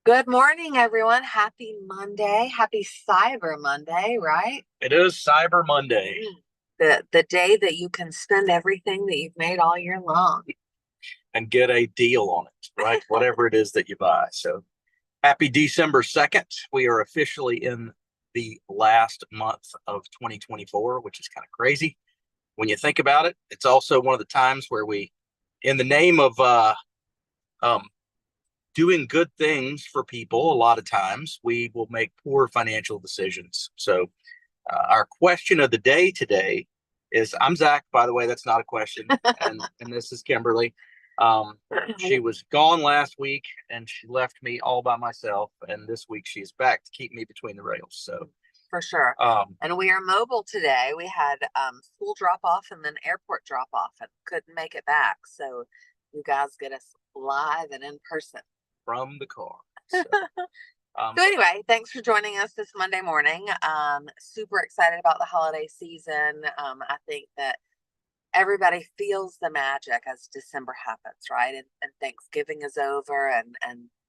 Good morning, everyone. Happy Monday. Happy Cyber Monday, right? It is Cyber Monday. The day that you can spend everything that you've made all year long. And get a deal on it, right? Whatever it is that you buy. So happy December 2nd. We are officially in the last month of 2024, which is kind of crazy. When you think about it, it's also one of the times where we, in the name of doing good things for people, a lot of times we will make poor financial decisions. So our question of the day today is, I'm Zach, by the way, that's not a question. And this is Kimberly. She was gone last week and she left me all by myself. And this week she's back to keep me between the rails. So for sure. And we are mobile today. We had school drop off and then airport drop off and couldn't make it back. So you guys get us live and in person from the car. So, so anyway, thanks for joining us this Monday morning. Super excited about the holiday season. I think that everybody feels the magic as December happens, right? And Thanksgiving is over and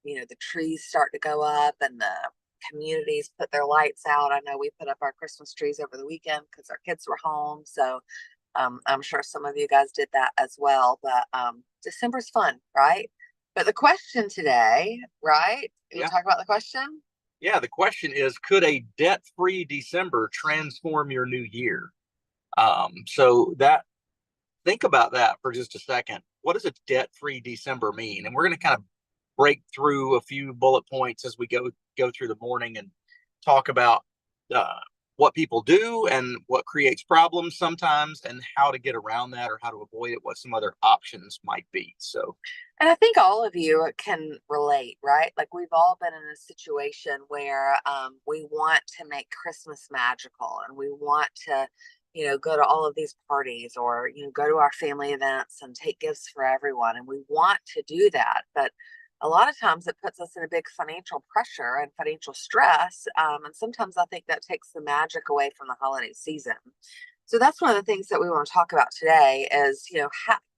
the trees start to go up and the communities put their lights out. I know we put up our Christmas trees over the weekend because our kids were home. So I'm sure some of you guys did that as well. But December's fun, right? But the question today, right? You talk about the question? Yeah, the question is, could a debt-free December transform your new year? Think about that for just a second. What does a debt-free December mean? And we're going to kind of break through a few bullet points as we go through the morning and talk about what people do and what creates problems sometimes and how to get around that or how to avoid it, what some other options might be. So, and I think all of you can relate, right? Like we've all been in a situation where we want to make Christmas magical and we want to, go to all of these parties or, go to our family events and take gifts for everyone. And we want to do that. But a lot of times it puts us in a big financial pressure and financial stress. And sometimes I think that takes the magic away from the holiday season. So that's one of the things that we want to talk about today is,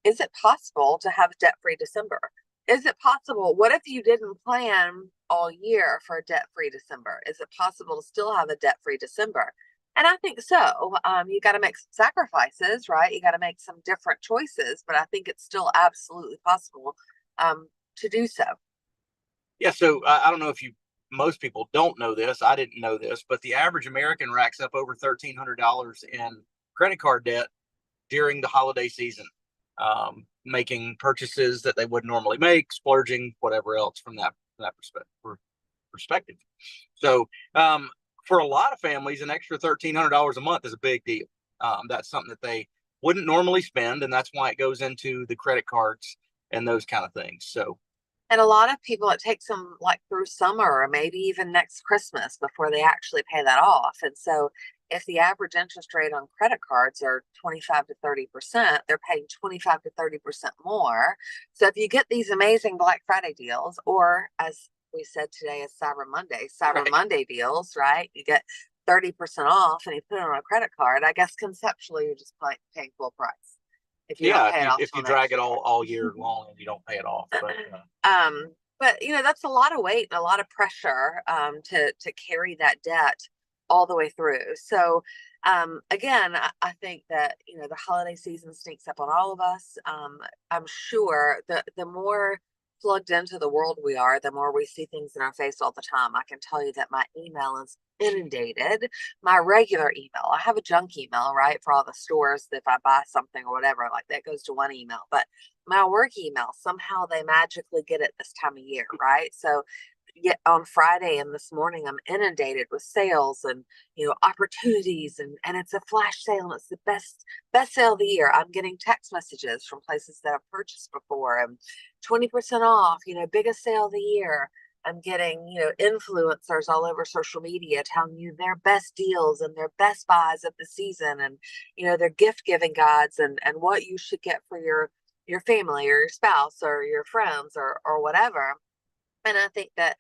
is it possible to have a debt-free December? Is it possible? What if you didn't plan all year for a debt-free December? Is it possible to still have a debt-free December? And I think so. You got to make some sacrifices, right? You got to make some different choices, but I think it's still absolutely possible to do so. Yeah. So I don't know if most people don't know this. I didn't know this, but the average American racks up over $1,300 in credit card debt during the holiday season, making purchases that they would normally make, splurging, whatever else from that perspective. So for a lot of families, an extra $1,300 a month is a big deal. That's something that they wouldn't normally spend, and that's why it goes into the credit cards and those kind of things. So, and a lot of people, it takes them like through summer or maybe even next Christmas before they actually pay that off. And so if the average interest rate on credit cards are 25 to 30%, they're paying 25 to 30% more. So if you get these amazing Black Friday deals, or as we said today is Cyber Monday deals, right? You get 30% off and you put it on a credit card. I guess conceptually you're just paying full price. If you drag it all year long and you don't pay it off. But that's a lot of weight and a lot of pressure to carry that debt all the way through. So again, I think that the holiday season sneaks up on all of us. I'm sure the more plugged into the world we are, the more we see things in our face all the time. I can tell you that my email is inundated. My regular email, I have a junk email, right, for all the stores. If I buy something or whatever, like that goes to one email, but my work email, somehow they magically get it this time of year, right? So yet on Friday and this morning, I'm inundated with sales and opportunities, and it's a flash sale and it's the best sale of the year. I'm getting text messages from places that I've purchased before and 20% off, biggest sale of the year. I'm getting, influencers all over social media telling you their best deals and their best buys of the season, and their gift giving guides, and what you should get for your family or your spouse or your friends or whatever. And I think that,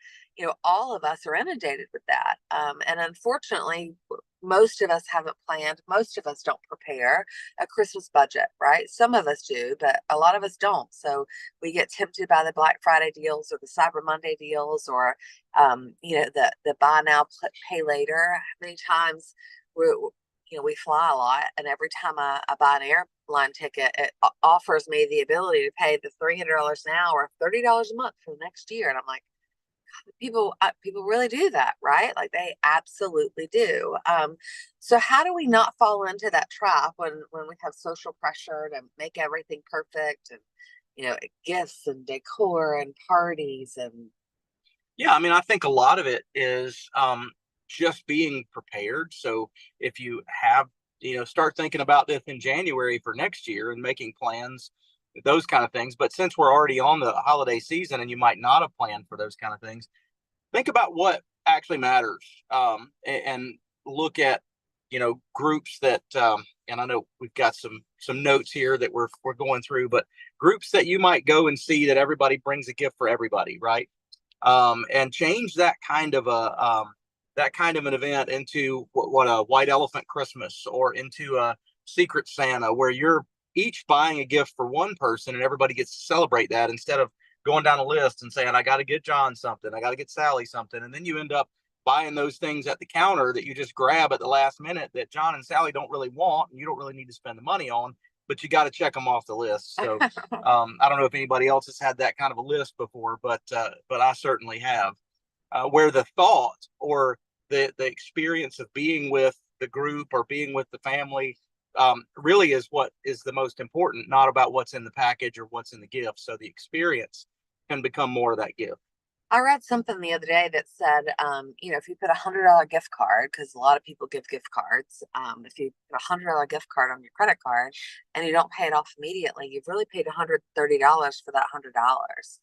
all of us are inundated with that. And unfortunately, most of us haven't planned, most of us don't prepare a Christmas budget, right? Some of us do, but a lot of us don't. So we get tempted by the Black Friday deals or the Cyber Monday deals, or, the buy now, pay later. How many times we fly a lot, and every time I buy an airline ticket, it offers me the ability to pay the $300 now or $30 a month for the next year. And I'm like, people really do that, right? Like they absolutely do. So how do we not fall into that trap when we have social pressure to make everything perfect, and gifts and decor and parties and Yeah, I mean, I think a lot of it is just being prepared. So if you have, start thinking about this in January for next year and making plans, those kind of things. But since we're already on the holiday season and you might not have planned for those kind of things, think about what actually matters, and look at, groups that, and I know we've got some notes here that we're going through, but groups that you might go and see that everybody brings a gift for everybody, right? And change that kind of an event into what a white elephant Christmas, or into a secret Santa, where you're each buying a gift for one person and everybody gets to celebrate that, instead of going down a list and saying, I got to get John something, I got to get Sally something. And then you end up buying those things at the counter that you just grab at the last minute that John and Sally don't really want and you don't really need to spend the money on, but you got to check them off the list. So I don't know if anybody else has had that kind of a list before, but I certainly have. Where the thought or the experience of being with the group or being with the family really is what is the most important, not about what's in the package or what's in the gift. So the experience can become more of that gift. I read something the other day that said, if you put $100 gift card, because a lot of people give gift cards, if you put $100 gift card on your credit card and you don't pay it off immediately, you've really paid $130 for that $100.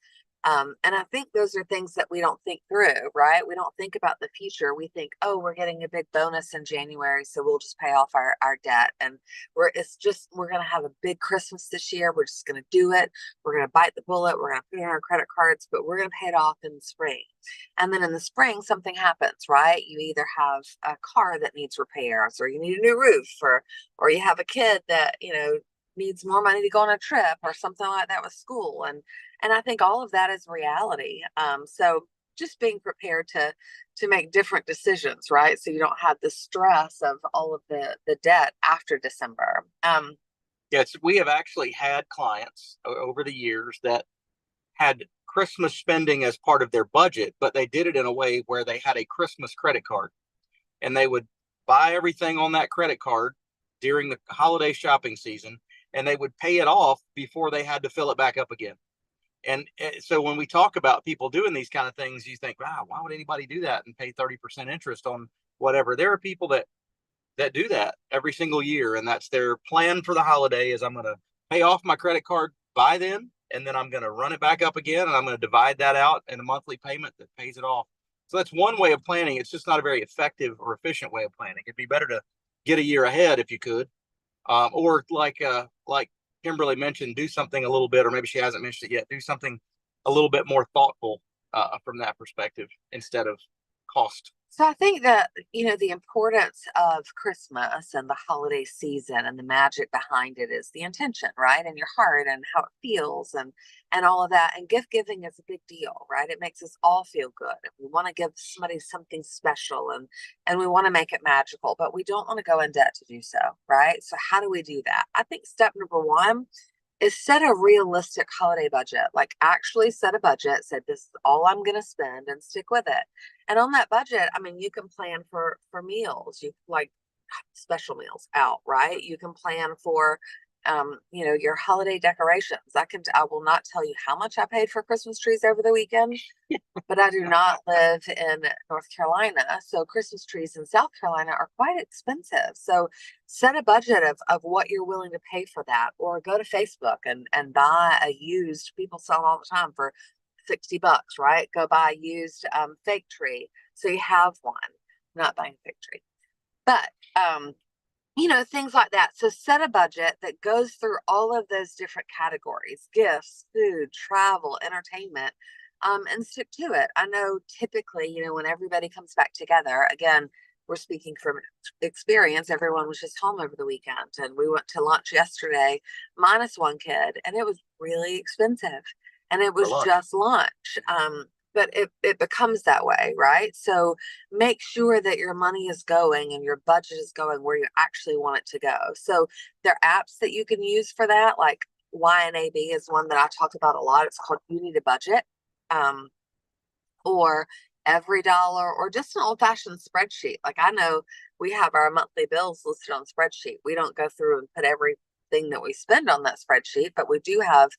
And I think those are things that we don't think through, right? We don't think about the future. We think, oh, we're getting a big bonus in January, so we'll just pay off our debt. And we're going to have a big Christmas this year. We're just going to do it. We're going to bite the bullet. We're going to pay on our credit cards, but we're going to pay it off in the spring. And then in the spring, something happens, right? You either have a car that needs repairs, or you need a new roof, or you have a kid that, needs more money to go on a trip or something like that with school. And I think all of that is reality. So just being prepared to make different decisions, right? So you don't have the stress of all of the debt after December. Yes, we have actually had clients over the years that had Christmas spending as part of their budget, but they did it in a way where they had a Christmas credit card, and they would buy everything on that credit card during the holiday shopping season, and they would pay it off before they had to fill it back up again. And so when we talk about people doing these kind of things, you think, wow, why would anybody do that and pay 30% interest on whatever? There are people that do that every single year, and that's their plan for the holiday is, I'm going to pay off my credit card by then, and then I'm going to run it back up again, and I'm going to divide that out in a monthly payment that pays it off. So that's one way of planning. It's just not a very effective or efficient way of planning. It'd be better to get a year ahead if you could, or like Kimberly mentioned, do something a little bit, or maybe she hasn't mentioned it yet, do something a little bit more thoughtful from that perspective instead of cost. So I think that, the importance of Christmas and the holiday season and the magic behind it is the intention, right? And your heart and how it feels, and all of that. And gift giving is a big deal, right? It makes us all feel good. We want to give somebody something special, and we want to make it magical, but we don't want to go in debt to do so, right? So how do we do that? I think step number one is set a realistic holiday budget. Like actually set a budget, said this is all I'm going to spend, and stick with it. And on that budget, I mean, you can plan for meals, you like special meals out, right? You can plan for your holiday decorations. I will not tell you how much I paid for Christmas trees over the weekend, but I do not live in North Carolina. So Christmas trees in South Carolina are quite expensive. So set a budget of what you're willing to pay for that, or go to Facebook and buy a used, people sell them all the time for $60, right? Go buy a used fig tree. So you have one. I'm not buying a fig tree. But things like that. So set a budget that goes through all of those different categories: gifts, food, travel, entertainment, and stick to it. I know typically, when everybody comes back together, again, we're speaking from experience. Everyone was just home over the weekend, and we went to lunch yesterday, minus one kid, and it was really expensive. And it For was lunch. just lunch. But it becomes that way, right? So make sure that your money is going and your budget is going where you actually want it to go. So there are apps that you can use for that, like YNAB is one that I talk about a lot. It's called You Need a Budget, um, or Every Dollar, or just an old fashioned spreadsheet. Like, I know we have our monthly bills listed on spreadsheet. We don't go through and put everything that we spend on that spreadsheet, but we do have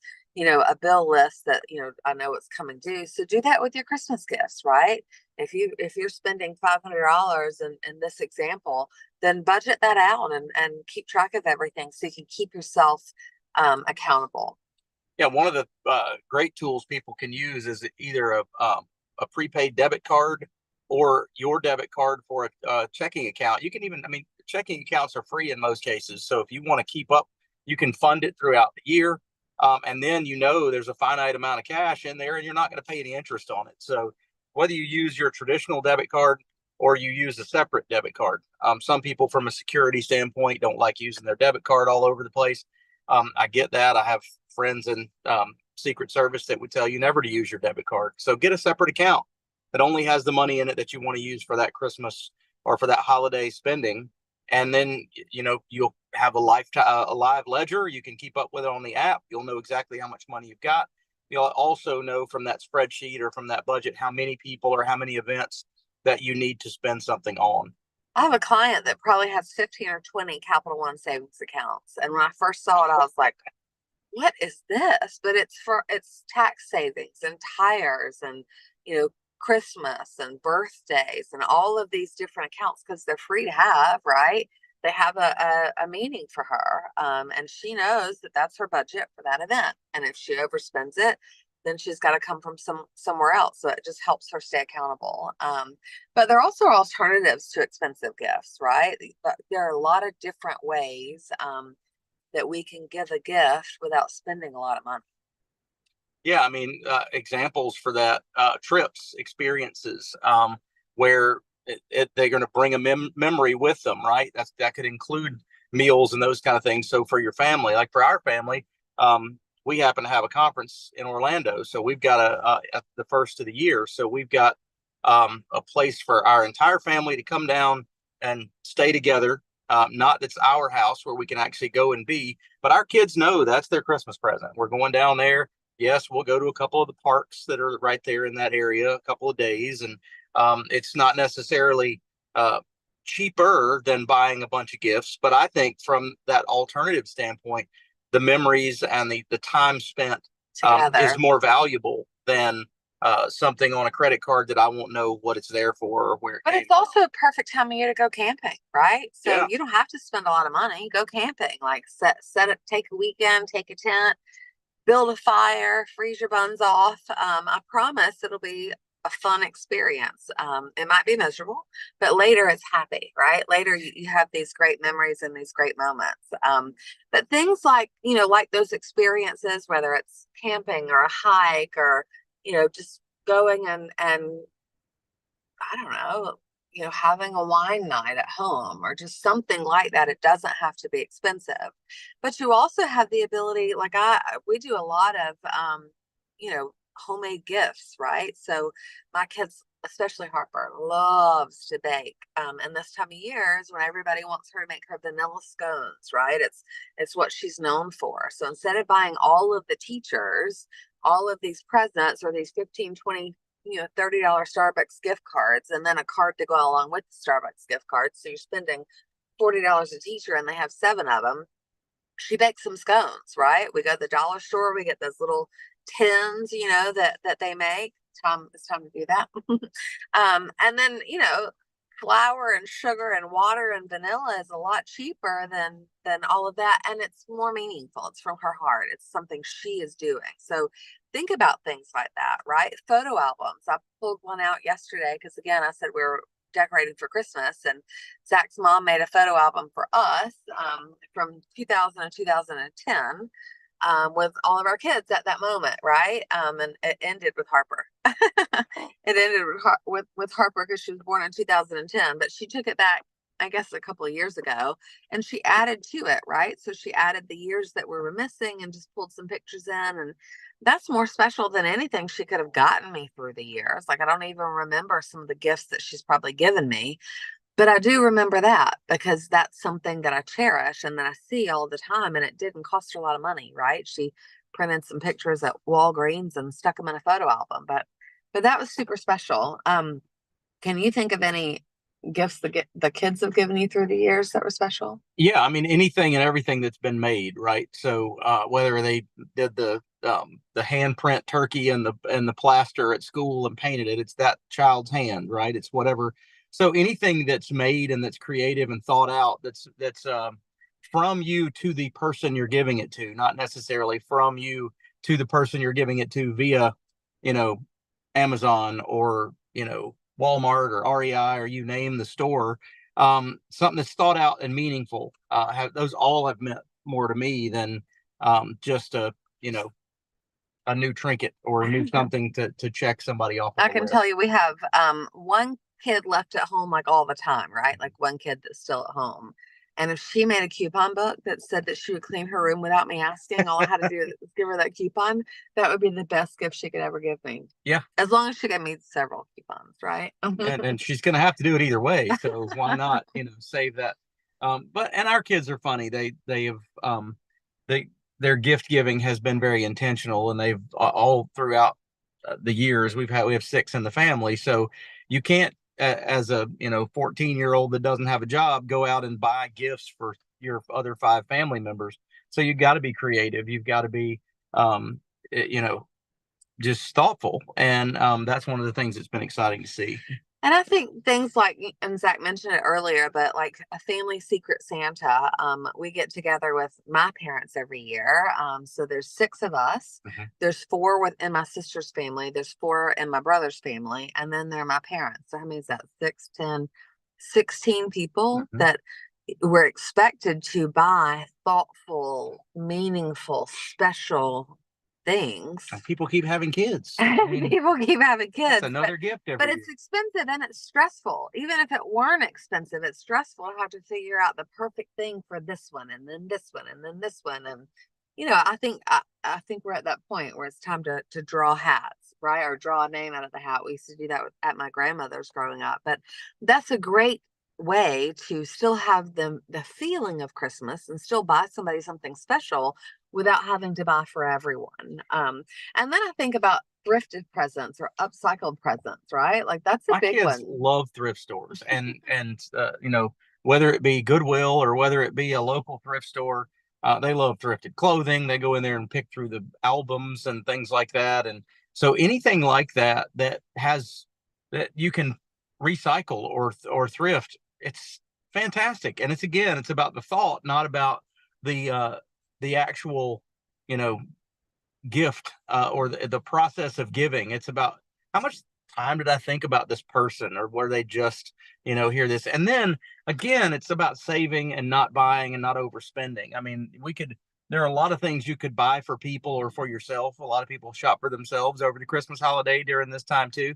a bill list that I know it's coming due. So do that with your Christmas gifts, right? If you're spending $500 in this example, then budget that out and keep track of everything so you can keep yourself accountable. Yeah, one of the great tools people can use is either a prepaid debit card or your debit card for a checking account. You can even, I mean, checking accounts are free in most cases. So if you want to keep up, you can fund it throughout the year. And then there's a finite amount of cash in there and you're not going to pay any interest on it. So whether you use your traditional debit card or you use a separate debit card, some people from a security standpoint don't like using their debit card all over the place. I get that. I have friends in Secret Service that would tell you never to use your debit card. So get a separate account that only has the money in it that you want to use for that Christmas or for that holiday spending. And then, you'll have a live ledger. You can keep up with it on the app. You'll know exactly how much money you've got. You'll also know from that spreadsheet or from that budget how many people or how many events that you need to spend something on. I have a client that probably has 15 or 20 Capital One savings accounts. And when I first saw it, I was like, what is this? But it's tax savings and tires and, Christmas and birthdays and all of these different accounts because they're free to have, right? They have a meaning for her. And she knows that that's her budget for that event. And if she overspends it, then she's got to come from somewhere else. So it just helps her stay accountable. But there are also alternatives to expensive gifts, right? There are a lot of different ways that we can give a gift without spending a lot of money. Yeah, I mean, examples for that: trips, experiences, where they're going to bring a memory with them, right? That could include meals and those kind of things. So for your family, like for our family, we happen to have a conference in Orlando, so we've got at the first of the year, so we've got a place for our entire family to come down and stay together. Not that's our house where we can actually go and be, but our kids know that's their Christmas present. We're going down there. Yes, we'll go to a couple of the parks that are right there in that area a couple of days. And it's not necessarily cheaper than buying a bunch of gifts. But I think from that alternative standpoint, the memories and the time spent is Together. more valuable than something on a credit card that I won't know what it's there for or where it But came it's from. also a perfect time of year to go camping, right? So Yeah. you don't have to spend a lot of money. Go camping. Like set it, take a weekend, take a tent, build a fire, freeze your buns off. I promise it'll be a fun experience. It might be miserable, but later it's happy, right? Later you have these great memories and these great moments. But things like, like those experiences, whether it's camping or a hike or, just going and I don't know, having a wine night at home or just something like that. It doesn't have to be expensive, but you also have the ability, like we do a lot of, homemade gifts, right? So my kids, especially Harper, loves to bake. And this time of year is when everybody wants her to make her vanilla scones, right? It's what she's known for. So instead of buying all of the teachers, all of these presents or these 15, 20, $30 Starbucks gift cards and then a card to go along with the Starbucks gift cards. So you're spending $40 a teacher and they have seven of them. She bakes some scones, right? We go to the dollar store, we get those little tins, that they make. It's time to do that. And then, flour and sugar and water and vanilla is a lot cheaper than all of that. And it's more meaningful. It's from her heart. It's something she is doing. So think about things like that, right? Photo albums. I pulled one out yesterday because, again, I said we were decorating for Christmas, and Zach's mom made a photo album for us from 2000 and 2010 with all of our kids at that moment, right? And it ended with Harper. It ended with Harper because she was born in 2010, but she took it back, I guess, a couple of years ago, and she added to it, right? So she added the years that we were missing and just pulled some pictures in, and that's more special than anything she could have gotten me through the years. Like, I don't even remember some of the gifts that she's probably given me, but I do remember that because that's something that I cherish and that I see all the time. And it didn't cost her a lot of money, right? She printed some pictures at Walgreens and stuck them in a photo album. But that was super special. Can you think of any gifts that the kids have given you through the years that were special? Yeah, I mean anything and everything that's been made, right? So whether they did the handprint turkey and the plaster at school and painted it, it's that child's hand, right? It's whatever. So anything that's made and that's creative and thought out, that's from you to the person you're giving it to, not necessarily from you to the person you're giving it to via, you know, Amazon or Walmart or REI or you name the store. Something that's thought out and meaningful. Those all have meant more to me than just a new trinket or a new something to check somebody off of I a can tell list. you we have one kid left at home like all the time, right? Like one kid that's still at home. And if she made a coupon book that said that she would clean her room without me asking, all I had to do was give her that coupon, that would be the best gift she could ever give me. Yeah, As long as she gave me several coupons, right? and she's going to have to do it either way. So why not save that? But and our kids are funny. They have they their gift giving has been very intentional, and they've all throughout the years we have six in the family. So you can't as a 14-year-old that doesn't have a job go out and buy gifts for your other five family members. So you've got to be creative. You've got to be um, you know just thoughtful, and that's one of the things that's been exciting to see. And I think things like, and Zach mentioned it earlier, but like a family secret Santa, we get together with my parents every year. So there's six of us. Mhm. There's four within my sister's family. There's four in my brother's family. And then there are my parents. So how many is that? 6, 10, 16 people Mhm. that we're expected to buy thoughtful, meaningful, special things. And people keep having kids. I mean, People keep having that's kids, another gift but every it's year. expensive and it's stressful. Even if it weren't expensive, it's stressful to have to figure out the perfect thing for this one and then this one and then this one. And I think we're at that point where it's time to draw hats, right? Or draw a name out of the hat. We used to do that at my grandmother's growing up. But that's a great way to still have the feeling of Christmas and still buy somebody something special without having to buy for everyone. And then I think about thrifted presents or upcycled presents, right? Like that's a My big kids one. love thrift stores, and whether it be Goodwill or whether it be a local thrift store, they love thrifted clothing. They go in there and pick through the albums and things like that, and so anything like that that you can recycle or thrift, it's fantastic. And it's about the thought, not about the actual you know gift or the process of giving. It's about how much time did I think about this person, or were they just hear this? And then again, it's about saving and not buying and not overspending. I mean, there are a lot of things you could buy for people or for yourself. A lot of people shop for themselves over the Christmas holiday during this time too,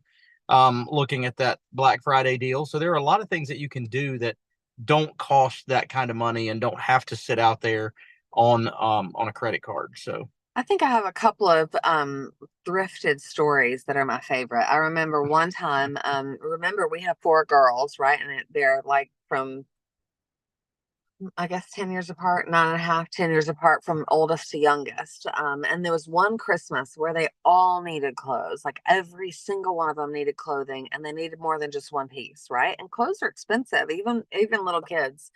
looking at that Black Friday deal. So there are a lot of things that you can do that don't cost that kind of money and don't have to sit out there on a credit card. So I think I have a couple of thrifted stories that are my favorite. I remember one time, remember we have four girls, right? And they're like from I guess 10 years apart, 9.5, 10 years apart from oldest to youngest. And there was one Christmas where they all needed clothes. Like every single one of them needed clothing and they needed more than just one piece, right? And clothes are expensive, even little kids.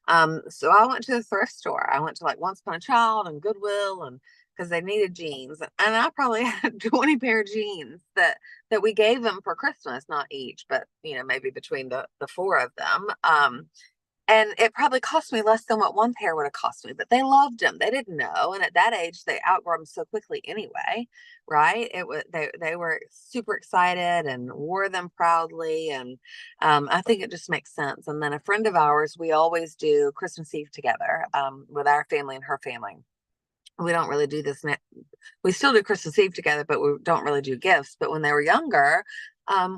So I went to the thrift store. I went to like Once Upon a Child and Goodwill and because they needed jeans. And I probably had 20 pair of jeans that we gave them for Christmas, not each, but maybe between the four of them. and it probably cost me less than what one pair would have cost me, but they loved them. They didn't know, and at that age, they outgrow them so quickly anyway, right? It was they were super excited and wore them proudly, and I think it just makes sense. And then a friend of ours, we always do Christmas Eve together with our family and her family. We don't really do this. We still do Christmas Eve together, but we don't really do gifts. But when they were younger,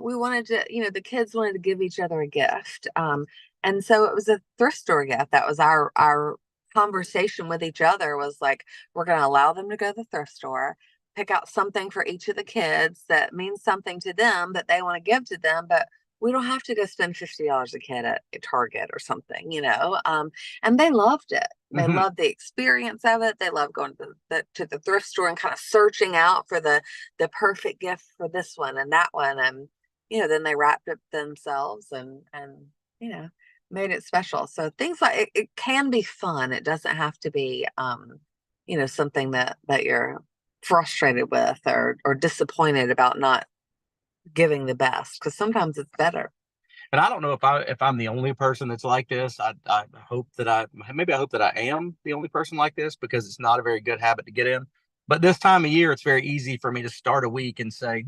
we wanted to, the kids wanted to give each other a gift. And so it was a thrift store gift. That was our conversation with each other was like, we're going to allow them to go to the thrift store, pick out something for each of the kids that means something to them that they want to give to them, but we don't have to go spend $50 a kid at Target or something, and they loved it. They Hmm. loved the experience of it. They loved going to the thrift store and kind of searching out for the perfect gift for this one and that one. And then they wrapped it themselves and you know made it special. So things like it can be fun. It doesn't have to be something that you're frustrated with or disappointed about not giving the best, because sometimes it's better. And I don't know if I'm the only person that's like this. I hope that I hope that I am the only person like this, because it's not a very good habit to get in. But this time of year, it's very easy for me to start a week and say,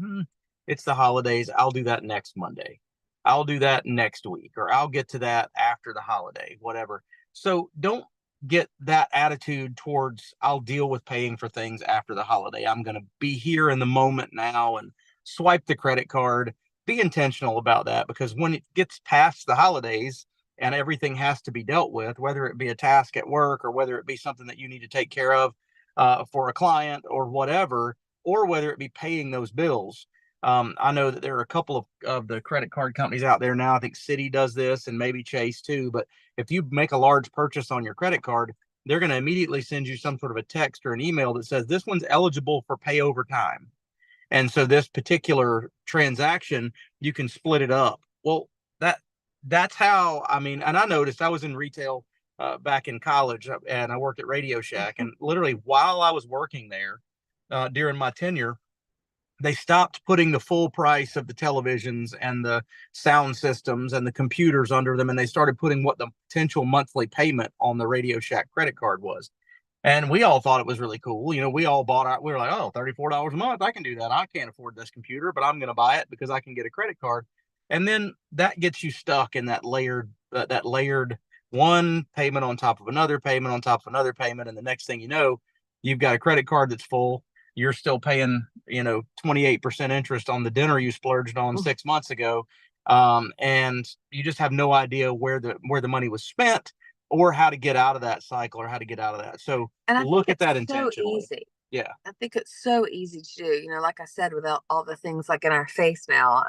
it's the holidays. I'll do that next Monday. I'll do that next week, or I'll get to that after the holiday, whatever. So don't get that attitude towards I'll deal with paying for things after the holiday. I'm going to be here in the moment now and swipe the credit card. Be intentional about that, because when it gets past the holidays and everything has to be dealt with, whether it be a task at work or whether it be something that you need to take care of for a client or whatever, or whether it be paying those bills. I know that there are a couple of the credit card companies out there now. I think Citi does this and maybe Chase too. But if you make a large purchase on your credit card, they're going to immediately send you some sort of a text or an email that says this one's eligible for pay over time. And so this particular transaction, you can split it up. Well, that that's how, I mean, and I noticed I was in retail back in college, and I worked at Radio Shack. And literally while I was working there during my tenure, they stopped putting the full price of the televisions and the sound systems and the computers under them. And they started putting what the potential monthly payment on the Radio Shack credit card was. And we all thought it was really cool. We all bought out, we were like, oh, $34 a month. I can do that. I can't afford this computer, but I'm going to buy it because I can get a credit card. And then that gets you stuck in that layered one payment on top of another payment on top of another payment. And the next thing you know, you've got a credit card that's full. You're still paying, 28% interest on the dinner you splurged on 6 months ago. And you just have no idea where the money was spent, or how to get out of that cycle, or how to get out of that. So And I think look at it's that so intentionally. easy. Yeah. I think it's so easy to do. Like I said, with all the things like in our face now.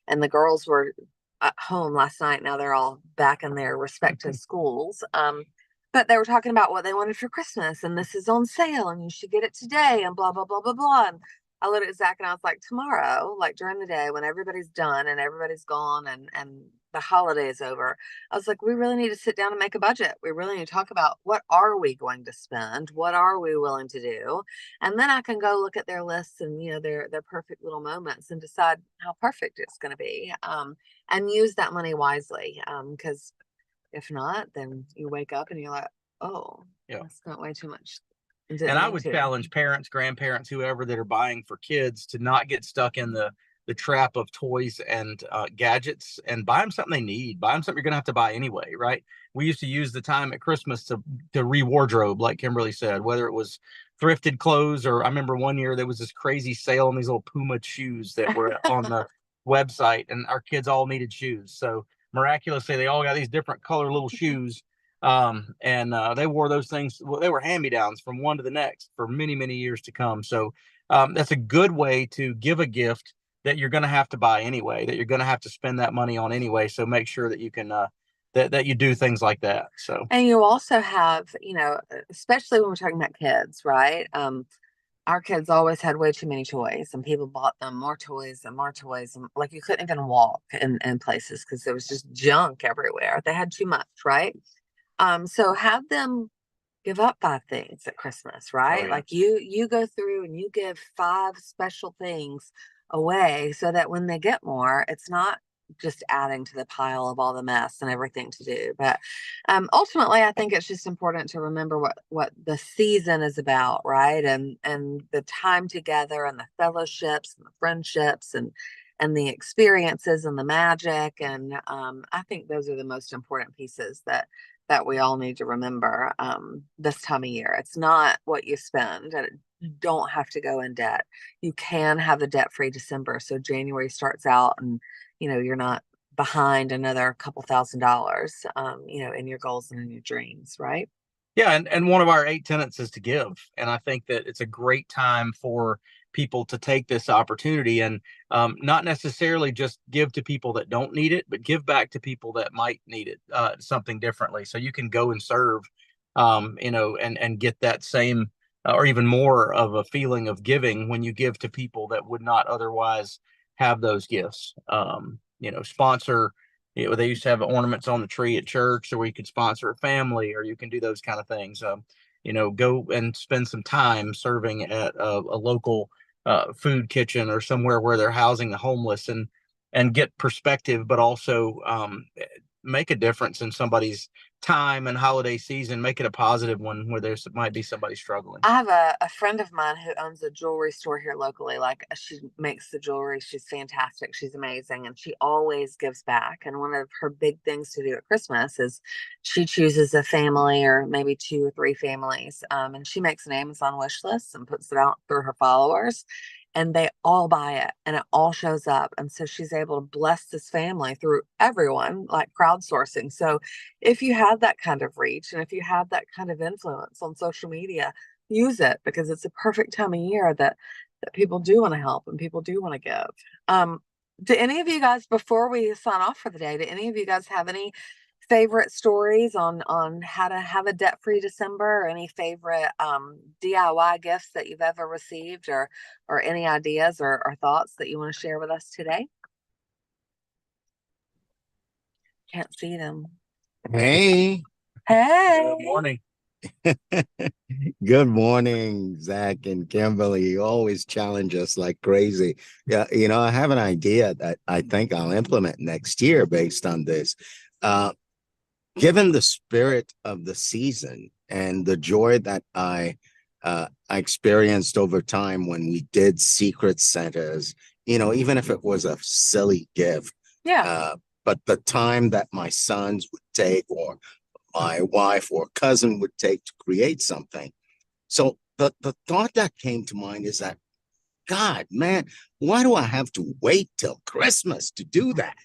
And the girls were at home last night. Now they're all back in their respective schools. But they were talking about what they wanted for Christmas, and this is on sale, and you should get it today, and blah blah blah blah blah. And I looked at Zach and I was like, tomorrow, like during the day when everybody's done and everybody's gone and the holiday is over, I was like, we really need to sit down and make a budget. We really need to talk about what are we going to spend? What are we willing to do? And then I can go look at their lists and their perfect little moments and decide how perfect it's going to be. And use that money wisely. Because if not, then you wake up and you're like, oh, Yeah. I spent way too much. And Didn't I mean would to. challenge parents, grandparents, whoever that are buying for kids to not get stuck in the trap of toys and gadgets, and buy them something they need. Buy them something you're going to have to buy anyway, right? We used to use the time at Christmas to re-wardrobe, like Kimberly said, whether it was thrifted clothes, or I remember one year there was this crazy sale on these little Puma shoes that were on the website, and our kids all needed shoes. So miraculously, they all got these different color little shoes, and they wore those things. Well, they were hand-me-downs from one to the next for many, many years to come. So that's a good way to give a gift that you're going to have to buy anyway, that you're going to have to spend that money on anyway. So make sure that you can that you do things like that. So And you also have, especially when we're talking about kids, right? Our kids always had way too many toys, and people bought them more toys and more toys. And like you couldn't even walk in places because there was just junk everywhere. They had too much, right? So have them give up 5 things at Christmas, oh right? yeah. Like you go through and you give 5 special things away so that when they get more, it's not just adding to the pile of all the mess and everything to do. But ultimately, I think it's just important to remember what the season is about, right? And the time together and the fellowships and the friendships and the experiences and the magic. And I think those are the most important pieces that we all need to remember this time of year. It's not what you spend, and you don't have to go in debt. You can have a debt-free December. So January starts out and you're not behind another couple $1,000, in your goals and in your dreams, right? Yeah, and one of our 8 tenets is to give, and I think that it's a great time for people to take this opportunity and not necessarily just give to people that don't need it, but give back to people that might need it something differently. So you can go and serve, and get that same or even more of a feeling of giving when you give to people that would not otherwise have those gifts. Sponsor. They used to have ornaments on the tree at church, or you could sponsor a family, or you can do those kind of things. Go and spend some time serving at a local food kitchen or somewhere where they're housing the homeless, and get perspective, but also make a difference in somebody's time and holiday season. Make it a positive one where there might be somebody struggling. I have a friend of mine who owns a jewelry store here locally. Like, she makes the jewelry. She's fantastic. She's amazing. And she always gives back. And one of her big things to do at Christmas is she chooses a family or maybe two or three families. And she makes an Amazon wish list and puts it out through her followers. And they all buy it and it all shows up. And so she's able to bless this family through everyone, like crowdsourcing. So if you have that kind of reach and if you have that kind of influence on social media, use it, because it's a perfect time of year that people do want to help and people do want to give. Do any of you guys, before we sign off for the day, do any of you guys have any favorite stories on how to have a debt-free December, or any favorite DIY gifts that you've ever received, or any ideas or thoughts that you want to share with us today? Can't see them. Hey, Good Hey. morning. good morning, Zach and Kimberly. You always challenge us like crazy. Yeah, I have an idea that I think I'll implement next year based on this. Given the spirit of the season and the joy that I experienced over time when we did secret Santas, even if it was a silly gift, Yeah. but the time that my sons would take, or my wife or cousin would take to create something. So the thought that came to mind is that, God, man, why do I have to wait till Christmas to do that?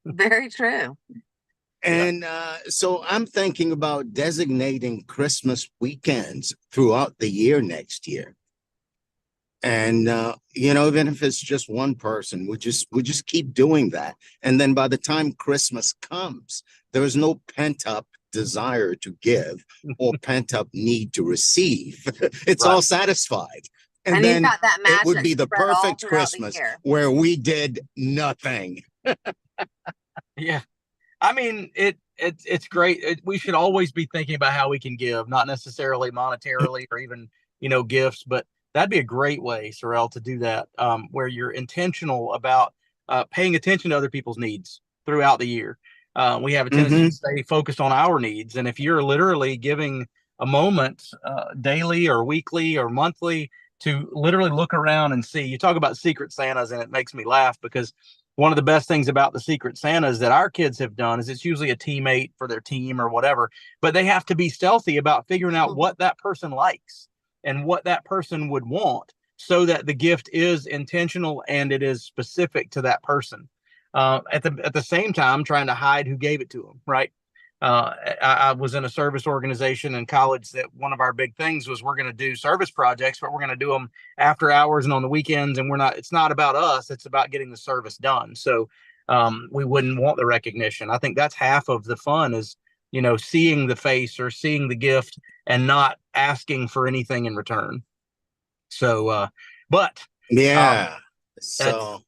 Very true. Yeah. And so I'm thinking about designating Christmas weekends throughout the year next year. And even if it's just one person, we just keep doing that. And then by the time Christmas comes, there is no pent up desire to give or pent up need to receive. It's Right. all satisfied. And And you've then got that it would magic be the spread all perfect throughout the Christmas year. where we did nothing. Yeah. I mean, it's great. We should always be thinking about how we can give, not necessarily monetarily or even gifts, but that'd be a great way, Sorrel, to do that, where you're intentional about paying attention to other people's needs throughout the year. We have a tendency Mm-hmm. to stay focused on our needs, and if you're literally giving a moment daily or weekly or monthly to literally look around and see, you talk about secret Santas, and it makes me laugh because one of the best things about the secret Santas that our kids have done is it's usually a teammate for their team or whatever, but they have to be stealthy about figuring out what that person likes and what that person would want, so that the gift is intentional and it is specific to that person. At the same time, trying to hide who gave it to them, right? I was in a service organization in college that one of our big things was we're going to do service projects, but we're going to do them after hours and on the weekends. And it's not about us. It's about getting the service done. So we wouldn't want the recognition. I think that's half of the fun is, seeing the face or seeing the gift and not asking for anything in return. So, but Yeah. that's So,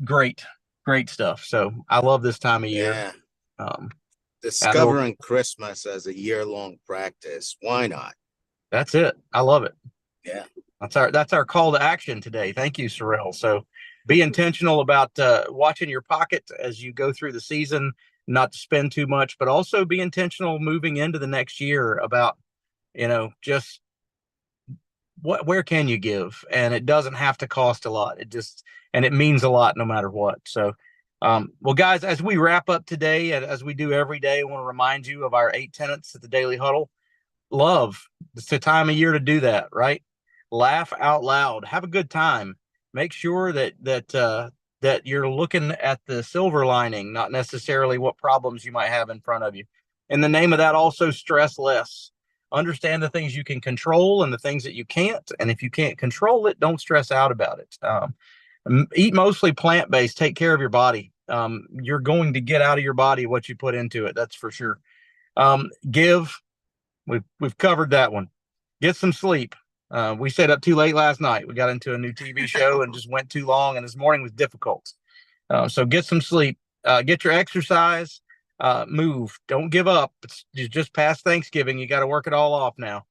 great, great stuff. So I love this time of year. yeah. Um, I know Discovering Christmas as a year-long practice. Why not? that's it. I love it. Yeah. That's our call to action today. Thank you, Sorrel. So Be intentional about watching your pocket as you go through the season, not to spend too much, but also be intentional moving into the next year about, just where can you give? And it doesn't have to cost a lot. And it means a lot no matter what. So, well, guys, as we wrap up today, and as we do every day, I want to remind you of our 8 tenets at the Daily Huddle. Love. It's the time of year to do that, right? Laugh out loud. Have a good time. Make sure that you're looking at the silver lining, not necessarily what problems you might have in front of you. In the name of that, also stress less. Understand the things you can control and the things that you can't. And if you can't control it, don't stress out about it. Eat mostly plant-based. Take care of your body. You're going to get out of your body what you put into it. That's for sure. Give. We've covered that one. Get some sleep. We stayed up too late last night. We got into a new TV show and just went too long, and this morning was difficult. So get some sleep. Get your exercise. Move. Don't give up. It's just past Thanksgiving. You got to work it all off now.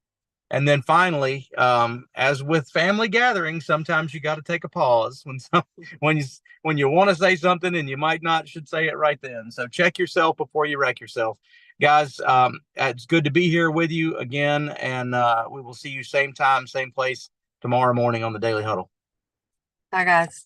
And then finally, as with family gatherings, sometimes you got to take a pause when you want to say something and you might not should say it right then. So check yourself before you wreck yourself, guys. It's good to be here with you again, and we will see you same time, same place tomorrow morning on the Daily Huddle. Bye, guys.